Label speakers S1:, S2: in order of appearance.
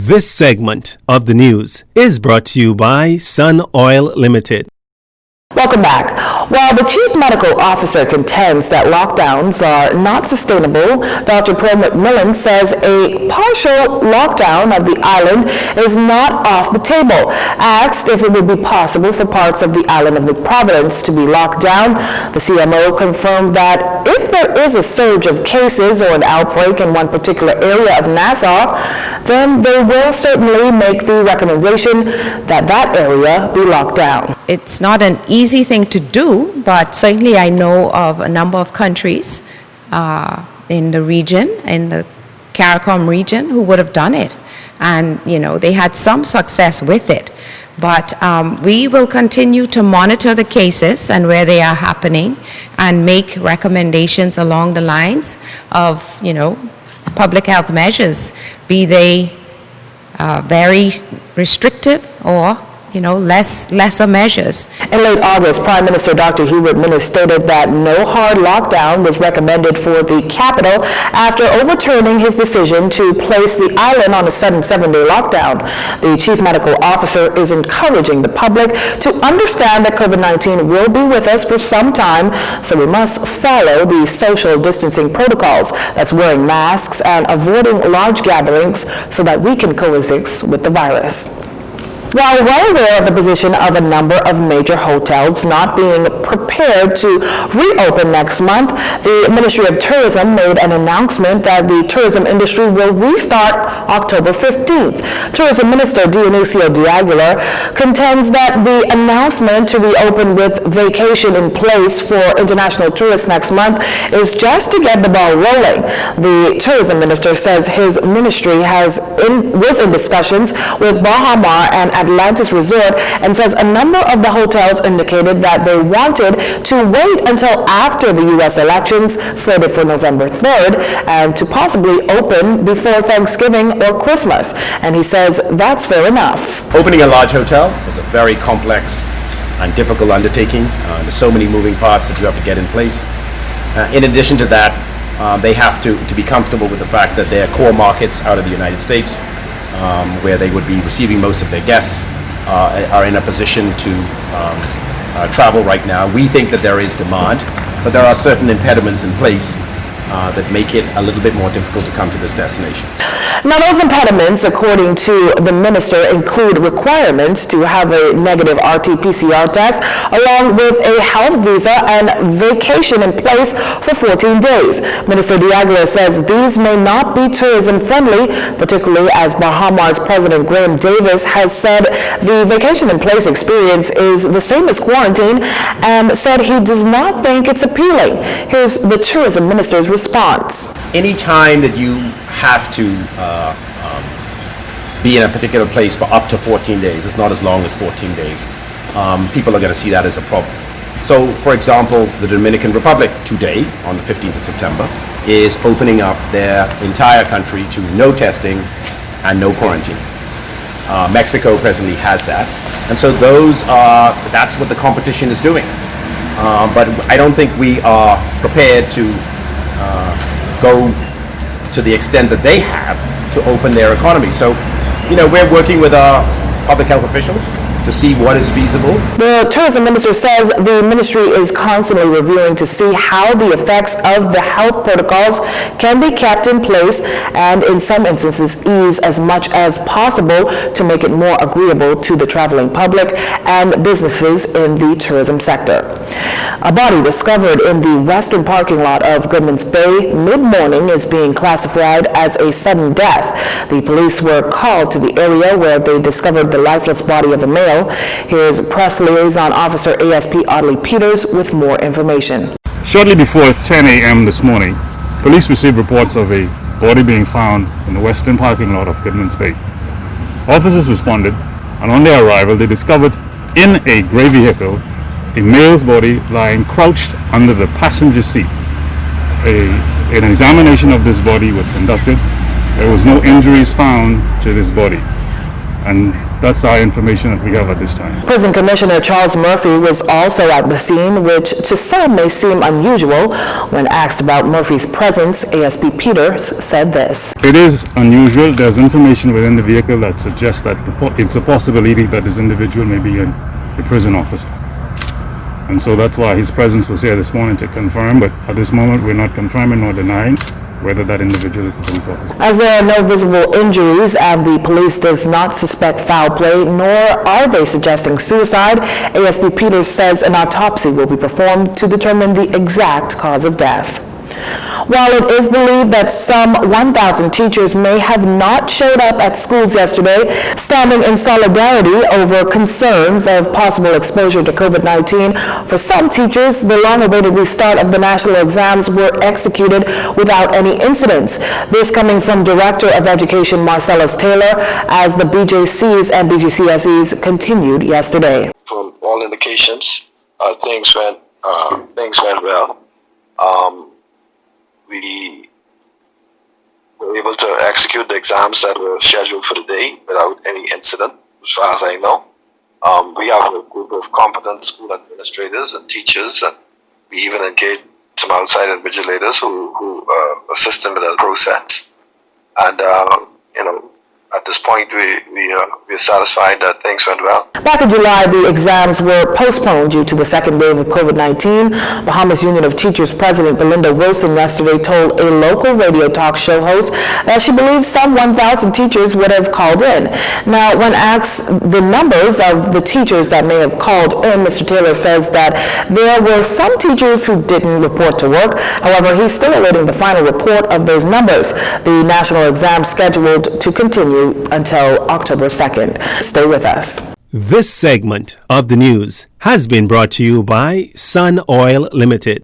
S1: This segment of the news is brought to you by Sun Oil Limited.
S2: Welcome back. While the Chief Medical Officer contends that lockdowns are not sustainable, Dr. Pearl McMillan says a partial lockdown of the island is not off the table. Asked if it would be possible for parts of the island of New Providence to be locked down, the CMO confirmed that if there is a surge of cases or an outbreak in one particular area of Nassau, then they will certainly make the recommendation that that area be locked down.
S3: It's not an easy thing to do, but certainly I know of a number of countries in the region, in the CARICOM region, who would have done it. And, you know, they had some success with it. But we will continue to monitor the cases and where they are happening and make recommendations along the lines of, you know, public health measures, be they very restrictive or lesser measures.
S2: In late August, Prime Minister Dr. Hubert Minnis stated that no hard lockdown was recommended for the capital after overturning his decision to place the island on a sudden 7-day lockdown. The Chief Medical Officer is encouraging the public to understand that COVID-19 will be with us for some time, so we must follow the social distancing protocols. That's wearing masks and avoiding large gatherings so that we can coexist with the virus. While well aware of the position of a number of major hotels not being prepared to reopen next month, the Ministry of Tourism made an announcement that the tourism industry will restart October 15th. Tourism Minister Dionisio D'Aguilar contends that the announcement to reopen with vacation in place for international tourists next month is just to get the ball rolling. The tourism minister says his ministry was in discussions with Bahamas and Atlantis Resort and says a number of the hotels indicated that they wanted to wait until after the U.S. elections slated for November 3rd and to possibly open before Thanksgiving or Christmas. And he says that's fair enough.
S4: Opening a large hotel is a very complex and difficult undertaking. There's so many moving parts that you have to get in place. In addition to that, they have to be comfortable with the fact that their core markets out of the United States, where they would be receiving most of their guests, are in a position to travel right now. We think that there is demand, but there are certain impediments in place that make it a little bit more difficult to come to this destination.
S2: Now, those impediments, according to the minister, include requirements to have a negative RT-PCR test, along with a health visa and vacation in place for 14 days. Minister D'Aguilar says these may not be tourism-friendly, particularly as Bahamas President Graham Davis has said the vacation in place experience is the same as quarantine and said he does not think it's appealing. Here's the tourism minister's response.
S4: Any time that you have to be in a particular place for up to 14 days, it's not as long as 14 days, people are going to see that as a problem. So, for example, the Dominican Republic today, on the 15th of September, is opening up their entire country to no testing and no quarantine. Mexico presently has that. And so that's what the competition is doing. But I don't think we are prepared to go to the extent that they have to open their economy. So, we're working with our public health officials to see what is feasible.
S2: The tourism minister says the ministry is constantly reviewing to see how the effects of the health protocols can be kept in place and in some instances ease as much as possible to make it more agreeable to the traveling public and businesses in the tourism sector. A body discovered in the western parking lot of Goodman's Bay mid-morning is being classified as a sudden death. The police were called to the area where they discovered the lifeless body of a male. Here's Press Liaison Officer ASP Audley Peters with more information.
S5: Shortly before 10 a.m. this morning, police received reports of a body being found in the western parking lot of Goodman's Bay. Officers responded, and on their arrival, they discovered in a gray vehicle a male's body lying crouched under the passenger seat. An examination of this body was conducted. There was no injuries found to this body, and That's our information that we have at this time.
S2: Prison Commissioner Charles Murphy was also at the scene, which to some may seem unusual. When asked about Murphy's presence, ASP Peters said this.
S5: It is unusual. There's information within the vehicle that suggests that it's a possibility that this individual may be a prison officer. And so that's why his presence was here this morning to confirm, but at this moment we're not confirming nor denying whether that individual is a police officer.
S2: As there are no visible injuries and the police does not suspect foul play, nor are they suggesting suicide, ASP Peters says an autopsy will be performed to determine the exact cause of death. While it is believed that some 1,000 teachers may have not showed up at schools yesterday, standing in solidarity over concerns of possible exposure to COVID-19, for some teachers, the long-awaited restart of the national exams were executed without any incidents. This coming from Director of Education Marcellus Taylor, as the BJCs and BGCSEs continued yesterday.
S6: From all indications, things went well. We were able to execute the exams that were scheduled for the day without any incident, as far as I know. We have a group of competent school administrators and teachers, and we even engaged some outside invigilators who assisted with the process. And, at this point, we're satisfied that things went well.
S2: Back in July, the exams were postponed due to the second wave of COVID-19. Bahamas Union of Teachers President Belinda Wilson yesterday told a local radio talk show host that she believes some 1,000 teachers would have called in. Now, when asked the numbers of the teachers that may have called in, Mr. Taylor says that there were some teachers who didn't report to work. However, he's still awaiting the final report of those numbers. The national exam scheduled to continue until October 2nd. Stay with us.
S1: This segment of the news has been brought to you by Sun Oil Limited.